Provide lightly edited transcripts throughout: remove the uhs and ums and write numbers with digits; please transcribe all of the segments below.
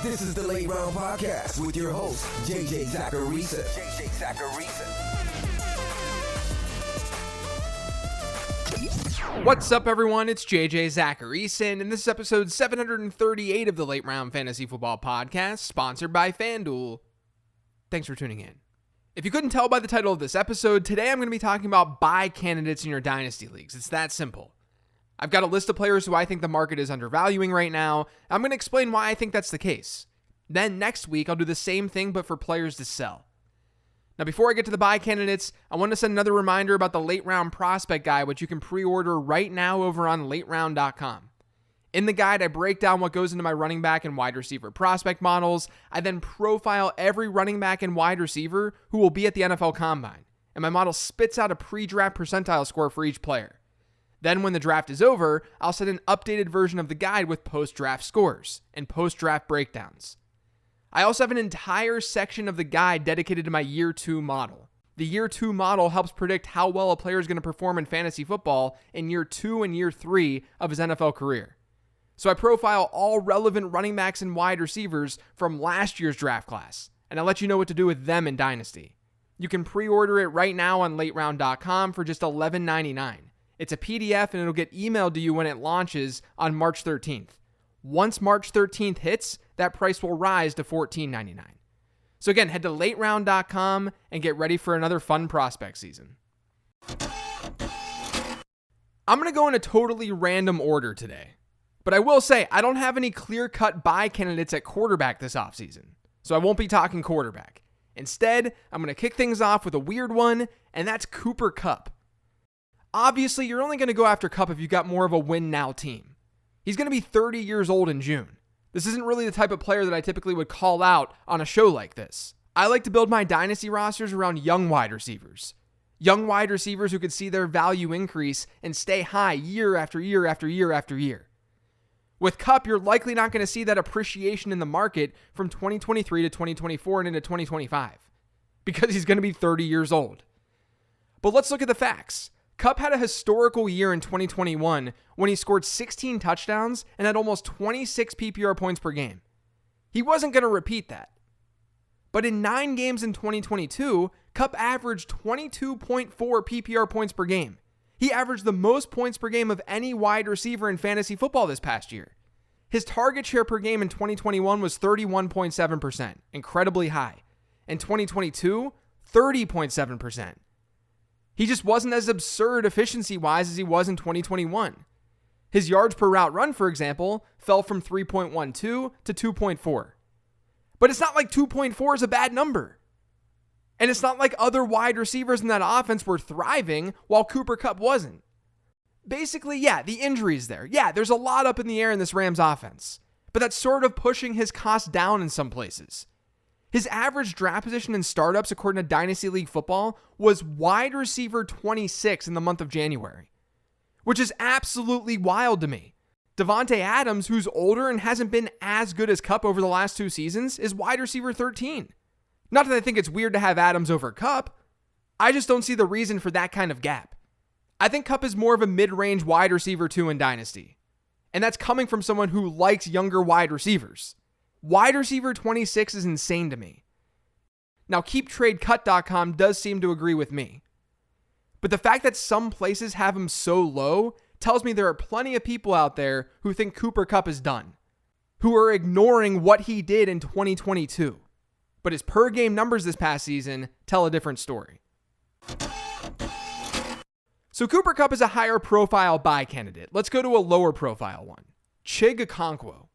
This is the Late Round Podcast with your host, JJ Zacharisa. What's up, everyone? It's JJ Zacharisa, and this is episode 738 of the Late Round Fantasy Football Podcast, sponsored by FanDuel. Thanks for tuning in. If you couldn't tell by the title of this episode, today I'm going to be talking about buy candidates in your dynasty leagues. It's that simple. I've got a list of players who I think the market is undervaluing right now. I'm going to explain why I think that's the case. Then next week, I'll do the same thing, but for players to sell. Now, before I get to the buy candidates, I want to send another reminder about the Late Round Prospect Guide, which you can pre-order right now over on lateround.com. In the guide, I break down what goes into my running back and wide receiver prospect models. I then profile every running back and wide receiver who will be at the NFL Combine, and my model spits out a pre-draft percentile score for each player. Then when the draft is over, I'll set an updated version of the guide with post-draft scores and post-draft breakdowns. I also have an entire section of the guide dedicated to my Year 2 model. The Year 2 model helps predict how well a player is going to perform in fantasy football in Year 2 and Year 3 of his NFL career. So I profile all relevant running backs and wide receivers from last year's draft class, and I let you know what to do with them in Dynasty. You can pre-order it right now on lateround.com for just $11.99. It's a PDF and it'll get emailed to you when it launches on March 13th. Once March 13th hits, that price will rise to $14.99. So again, head to lateround.com and get ready for another fun prospect season. I'm going to go in a totally random order today. But I will say, I don't have any clear-cut buy candidates at quarterback this offseason. So I won't be talking quarterback. Instead, I'm going to kick things off with a weird one, and that's Cooper Kupp. Obviously, you're only going to go after Kupp if you've got more of a win-now team. He's going to be 30 years old in June. This isn't really the type of player that I typically would call out on a show like this. I like to build my dynasty rosters around young wide receivers. Young wide receivers who could see their value increase and stay high year after year after year after year. With Kupp, you're likely not going to see that appreciation in the market from 2023 to 2024 and into 2025 because he's going to be 30 years old. But let's look at the facts. Kupp had a historical year in 2021 when he scored 16 touchdowns and had almost 26 PPR points per game. He wasn't going to repeat that. But in 9 games in 2022, Kupp averaged 22.4 PPR points per game. He averaged the most points per game of any wide receiver in fantasy football this past year. His target share per game in 2021 was 31.7%, incredibly high. In 2022, 30.7%. He just wasn't as absurd efficiency-wise as he was in 2021. His yards per route run, for example, fell from 3.12 to 2.4. But it's not like 2.4 is a bad number. And it's not like other wide receivers in that offense were thriving while Cooper Kupp wasn't. Basically, yeah, the injuries there. Yeah, there's a lot up in the air in this Rams offense. But that's sort of pushing his cost down in some places. His average draft position in startups, according to Dynasty League Football, was wide receiver 26 in the month of January, which is absolutely wild to me. Devontae Adams, who's older and hasn't been as good as Kupp over the last 2 seasons, is wide receiver 13. Not that I think it's weird to have Adams over Kupp. I just don't see the reason for that kind of gap. I think Kupp is more of a mid-range wide receiver 2 in Dynasty. And that's coming from someone who likes younger wide receivers. Wide receiver 26 is insane to me. Now, KeepTradeCut.com does seem to agree with me. But the fact that some places have him so low tells me there are plenty of people out there who think Cooper Kupp is done, who are ignoring what he did in 2022. But his per-game numbers this past season tell a different story. So Cooper Kupp is a higher profile buy candidate. Let's go to a lower profile one. Chig Okonkwo.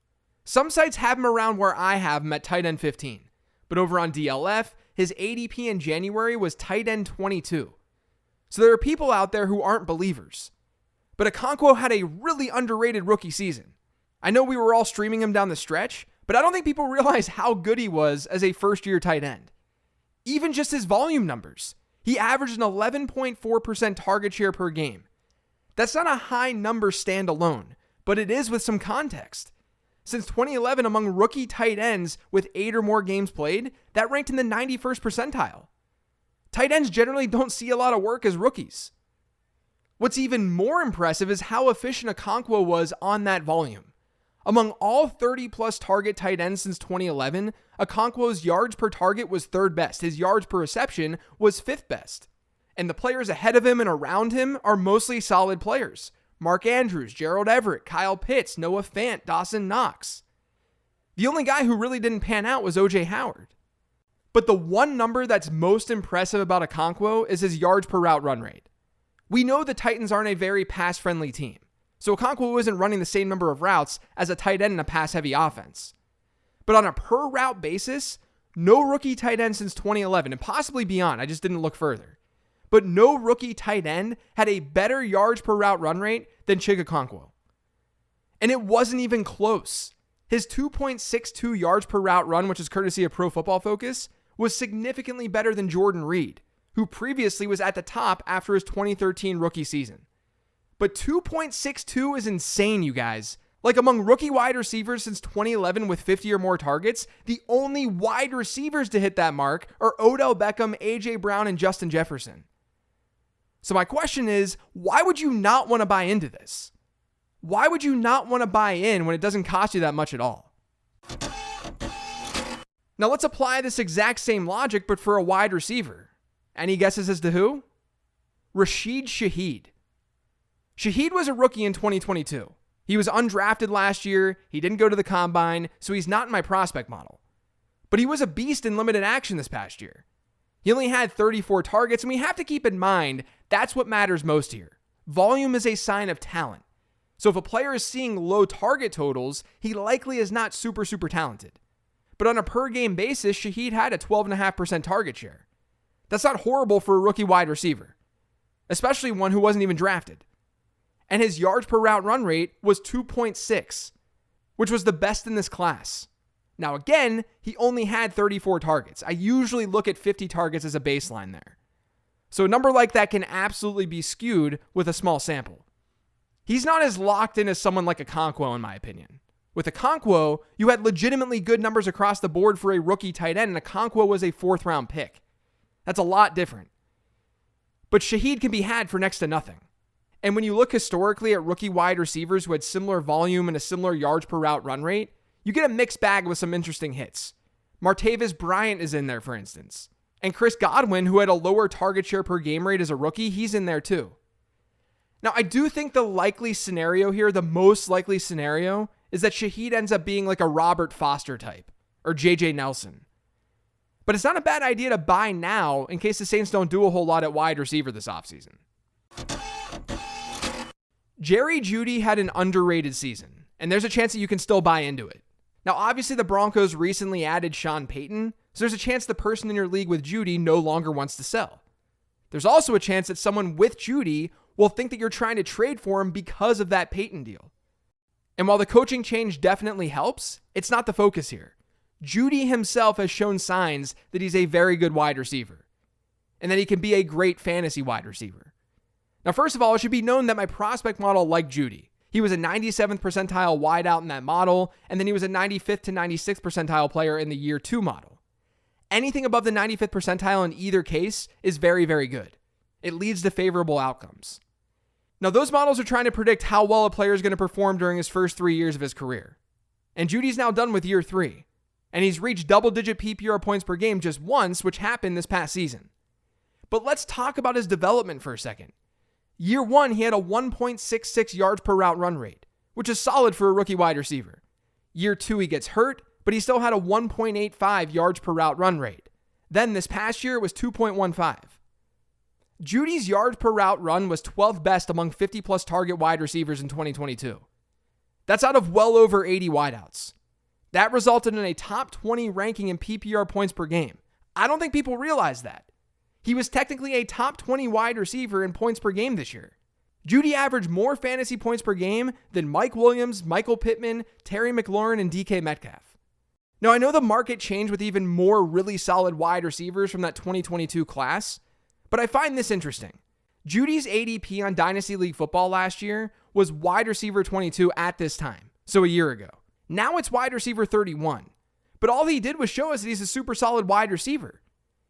Some sites have him around where I have him at tight end 15. But over on DLF, his ADP in January was tight end 22. So there are people out there who aren't believers. But Okonkwo had a really underrated rookie season. I know we were all streaming him down the stretch, but I don't think people realize how good he was as a first-year tight end. Even just his volume numbers. He averaged an 11.4% target share per game. That's not a high number standalone, but it is with some context. Since 2011, among rookie tight ends with 8 or more games played, that ranked in the 91st percentile. Tight ends generally don't see a lot of work as rookies. What's even more impressive is how efficient Okonkwo was on that volume. Among all 30-plus target tight ends since 2011, Okonkwo's yards per target was third best. His yards per reception was fifth best. And the players ahead of him and around him are mostly solid players. Mark Andrews, Gerald Everett, Kyle Pitts, Noah Fant, Dawson Knox. The only guy who really didn't pan out was O.J. Howard. But the one number that's most impressive about Okonkwo is his yards per route run rate. We know the Titans aren't a very pass-friendly team, so Okonkwo isn't running the same number of routes as a tight end in a pass-heavy offense. But on a per-route basis, no rookie tight end since 2011, and possibly beyond, I just didn't look further, but no rookie tight end had a better yards per route run rate than Chig Okonkwo. And it wasn't even close. His 2.62 yards per route run, which is courtesy of Pro Football Focus, was significantly better than Jordan Reed, who previously was at the top after his 2013 rookie season. But 2.62 is insane, you guys. Like, among rookie wide receivers since 2011 with 50 or more targets, the only wide receivers to hit that mark are Odell Beckham, A.J. Brown, and Justin Jefferson. So my question is, why would you not want to buy into this? Why would you not want to buy in when it doesn't cost you that much at all? Now let's apply this exact same logic, but for a wide receiver. Any guesses as to who? Rashid Shaheed. Shaheed was a rookie in 2022. He was undrafted last year. He didn't go to the combine, so he's not in my prospect model. But he was a beast in limited action this past year. He only had 34 targets, and we have to keep in mind that's what matters most here. Volume is a sign of talent. So if a player is seeing low target totals, he likely is not super talented. But on a per-game basis, Shaheed had a 12.5% target share. That's not horrible for a rookie wide receiver, especially one who wasn't even drafted. And his yards per route run rate was 2.6, which was the best in this class. Now again, he only had 34 targets. I usually look at 50 targets as a baseline there. So a number like that can absolutely be skewed with a small sample. He's not as locked in as someone like Okonkwo, in my opinion. With Okonkwo, you had legitimately good numbers across the board for a rookie tight end, and Okonkwo was a 4th-round pick. That's a lot different. But Shaheed can be had for next to nothing. And when you look historically at rookie wide receivers who had similar volume and a similar yards per route run rate, you get a mixed bag with some interesting hits. Martavis Bryant is in there, for instance. And Chris Godwin, who had a lower target share per game rate as a rookie, he's in there too. Now, I do think the likely scenario here, the most likely scenario, is that Shaheed ends up being like a Robert Foster type or J.J. Nelson. But it's not a bad idea to buy now in case the Saints don't do a whole lot at wide receiver this offseason. Jerry Jeudy had an underrated season, and there's a chance that you can still buy into it. Now, obviously, the Broncos recently added Sean Payton, so there's a chance the person in your league with Jeudy no longer wants to sell. There's also a chance that someone with Jeudy will think that you're trying to trade for him because of that Payton deal. And while the coaching change definitely helps, it's not the focus here. Jeudy himself has shown signs that he's a very good wide receiver, and that he can be a great fantasy wide receiver. Now, first of all, it should be known that my prospect model liked Jeudy. He was a 97th percentile wideout in that model, and then he was a 95th to 96th percentile player in the year 2 model. Anything above the 95th percentile in either case is very, very good. It leads to favorable outcomes. Now, those models are trying to predict how well a player is going to perform during his first 3 years of his career. And Judy's now done with year 3. And he's reached double-digit PPR points per game just once, which happened this past season. But let's talk about his development for a second. Year 1, he had a 1.66 yards per route run rate, which is solid for a rookie wide receiver. Year 2, he gets hurt, but he still had a 1.85 yards per route run rate. Then this past year, it was 2.15. Judy's yards per route run was 12th best among 50-plus target wide receivers in 2022. That's out of well over 80 wideouts. That resulted in a top 20 ranking in PPR points per game. I don't think people realize that. He was technically a top 20 wide receiver in points per game this year. Jeudy averaged more fantasy points per game than Mike Williams, Michael Pittman, Terry McLaurin, and DK Metcalf. Now, I know the market changed with even more really solid wide receivers from that 2022 class, but I find this interesting. Judy's ADP on Dynasty League football last year was wide receiver 22 at this time, so a year ago. Now it's wide receiver 31, but all he did was show us that he's a super solid wide receiver.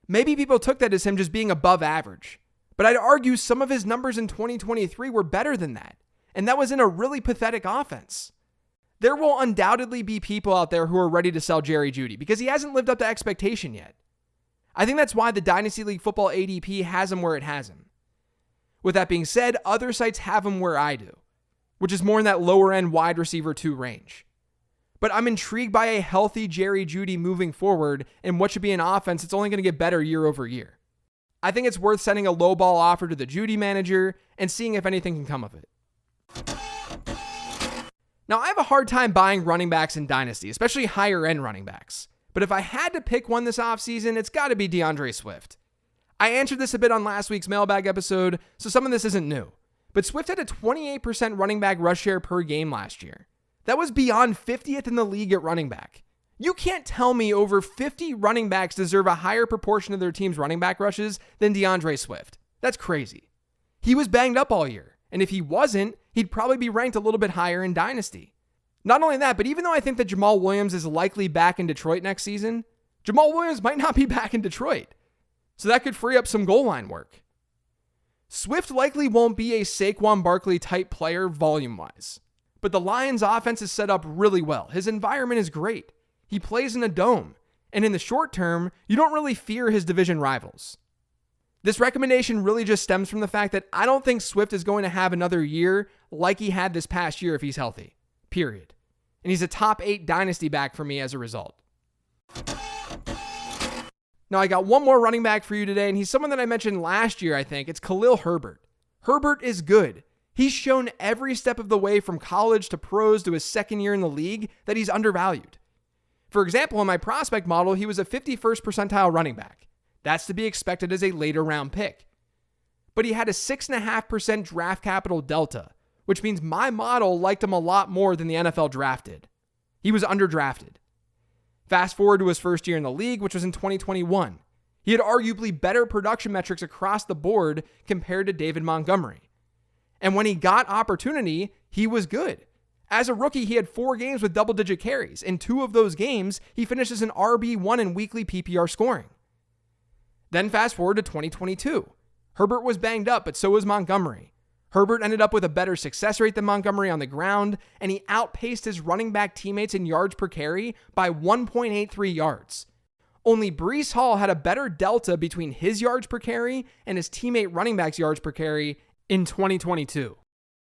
Maybe people took that as him just being above average, but I'd argue some of his numbers in 2023 were better than that, and that was in a really pathetic offense. There will undoubtedly be people out there who are ready to sell Jerry Jeudy because he hasn't lived up to expectation yet. I think that's why the Dynasty League Football ADP has him where it has him. With that being said, other sites have him where I do, which is more in that lower end wide receiver 2 range. But I'm intrigued by a healthy Jerry Jeudy moving forward and what should be an offense that's only going to get better year over year. I think it's worth sending a lowball offer to the Jeudy manager and seeing if anything can come of it. Now, I have a hard time buying running backs in Dynasty, especially higher end running backs. But if I had to pick one this offseason, it's got to be DeAndre Swift. I answered this a bit on last week's mailbag episode, so some of this isn't new. But Swift had a 28% running back rush share per game last year. That was beyond 50th in the league at running back. You can't tell me over 50 running backs deserve a higher proportion of their team's running back rushes than DeAndre Swift. That's crazy. He was banged up all year, and if he wasn't, he'd probably be ranked a little bit higher in Dynasty. Not only that, but even though I think that Jamal Williams is likely back in Detroit next season, Jamal Williams might not be back in Detroit. So that could free up some goal line work. Swift likely won't be a Saquon Barkley type player volume-wise, but the Lions' offense is set up really well. His environment is great. He plays in a dome, and in the short term, you don't really fear his division rivals. This recommendation really just stems from the fact that I don't think Swift is going to have another year like he had this past year if he's healthy, period. And he's a top 8 dynasty back for me as a result. Now, I got one more running back for you today, and he's someone that I mentioned last year, I think. It's Khalil Herbert. Herbert is good. He's shown every step of the way from college to pros to his second year in the league that he's undervalued. For example, in my prospect model, he was a 51st percentile running back. That's to be expected as a later round pick. But he had a 6.5% draft capital delta, which means my model liked him a lot more than the NFL drafted. He was underdrafted. Fast forward to his first year in the league, which was in 2021. He had arguably better production metrics across the board compared to David Montgomery. And when he got opportunity, he was good. As a rookie, he had 4 games with double-digit carries. In 2 of those games, he finished as an RB1 in weekly PPR scoring. Then fast forward to 2022. Herbert was banged up, but so was Montgomery. Herbert ended up with a better success rate than Montgomery on the ground, and he outpaced his running back teammates in yards per carry by 1.83 yards. Only Breece Hall had a better delta between his yards per carry and his teammate running back's yards per carry in 2022.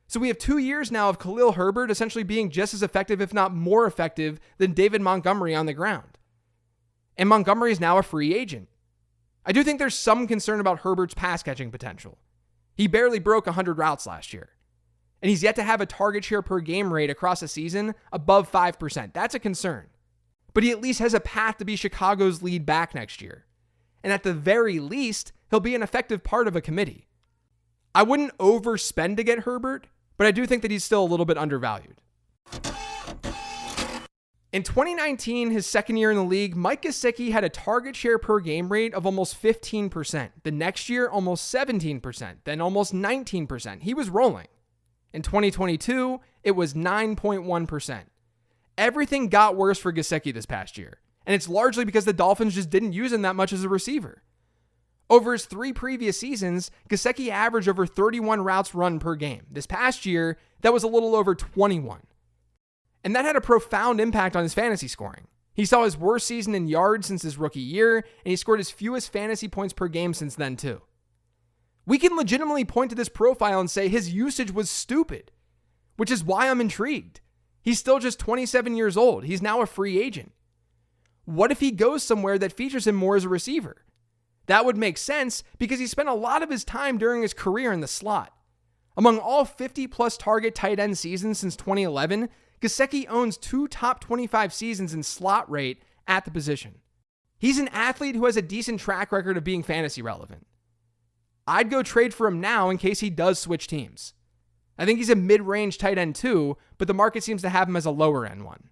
So we have 2 years now of Khalil Herbert essentially being just as effective, if not more effective, than David Montgomery on the ground. And Montgomery is now a free agent. I do think there's some concern about Herbert's pass catching potential. He barely broke 100 routes last year. And he's yet to have a target share per game rate across a season above 5%. That's a concern. But he at least has a path to be Chicago's lead back next year. And at the very least, he'll be an effective part of a committee. I wouldn't overspend to get Herbert, but I do think that he's still a little bit undervalued. In 2019, his second year in the league, Mike Gesicki had a target share per game rate of almost 15%. The next year, almost 17%, then almost 19%. He was rolling. In 2022, it was 9.1%. Everything got worse for Gesicki this past year, and it's largely because the Dolphins just didn't use him that much as a receiver. Over his 3 previous seasons, Gesicki averaged over 31 routes run per game. This past year, that was a little over 21. And that had a profound impact on his fantasy scoring. He saw his worst season in yards since his rookie year, and he scored his fewest fantasy points per game since then too. We can legitimately point to this profile and say his usage was stupid, which is why I'm intrigued. He's still just 27 years old. He's now a free agent. What if he goes somewhere that features him more as a receiver? That would make sense because he spent a lot of his time during his career in the slot. Among all 50-plus target tight end seasons since 2011, Gesicki owns 2 top 25 seasons in slot rate at the position. He's an athlete who has a decent track record of being fantasy relevant. I'd go trade for him now in case he does switch teams. I think he's a mid-range tight end too, but the market seems to have him as a lower end one.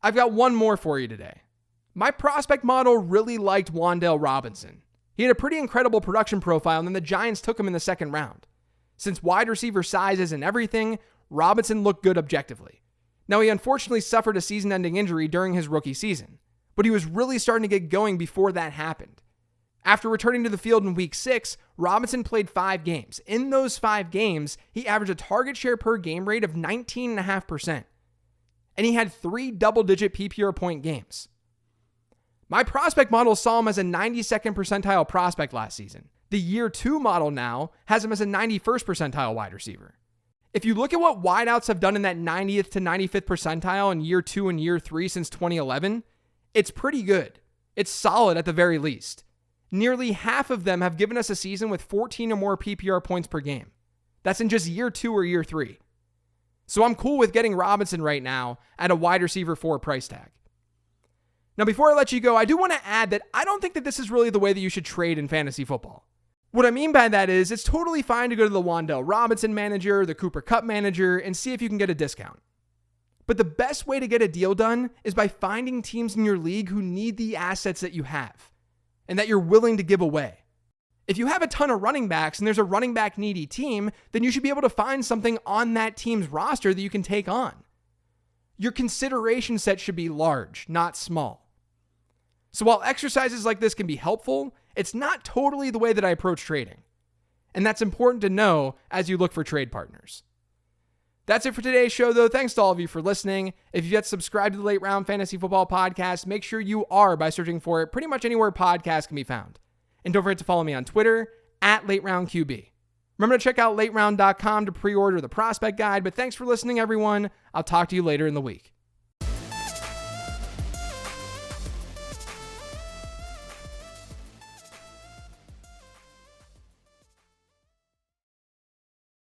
I've got one more for you today. My prospect model really liked Wan'Dale Robinson. He had a pretty incredible production profile, and then the Giants took him in the second round. Since wide receiver size isn't everything, Robinson looked good objectively. Now, he unfortunately suffered a season-ending injury during his rookie season, but he was really starting to get going before that happened. After returning to the field in week 6, Robinson played 5 games. In those 5 games, he averaged a target share per game rate of 19.5%. And he had 3 double-digit PPR point games. My prospect model saw him as a 92nd percentile prospect last season. The year 2 model now has him as a 91st percentile wide receiver. If you look at what wideouts have done in that 90th to 95th percentile in year 2 and year 3 since 2011, it's pretty good. It's solid at the very least. Nearly half of them have given us a season with 14 or more PPR points per game. That's in just year 2 or year 3. So I'm cool with getting Robinson right now at a wide receiver 4 price tag. Now, before I let you go, I do want to add that I don't think that this is really the way that you should trade in fantasy football. What I mean by that is it's totally fine to go to the Wan'Dale Robinson manager, the Cooper Kupp manager, and see if you can get a discount. But the best way to get a deal done is by finding teams in your league who need the assets that you have and that you're willing to give away. If you have a ton of running backs and there's a running back needy team, then you should be able to find something on that team's roster that you can take on. Your consideration set should be large, not small. So while exercises like this can be helpful, it's not totally the way that I approach trading. And that's important to know as you look for trade partners. That's it for today's show, though. Thanks to all of you for listening. If you've yet subscribed to the Late Round Fantasy Football Podcast, make sure you are by searching for it pretty much anywhere podcasts can be found. And don't forget to follow me on Twitter @LateRoundQB. Remember to check out lateround.com to pre-order the prospect guide. But thanks for listening, everyone. I'll talk to you later in the week.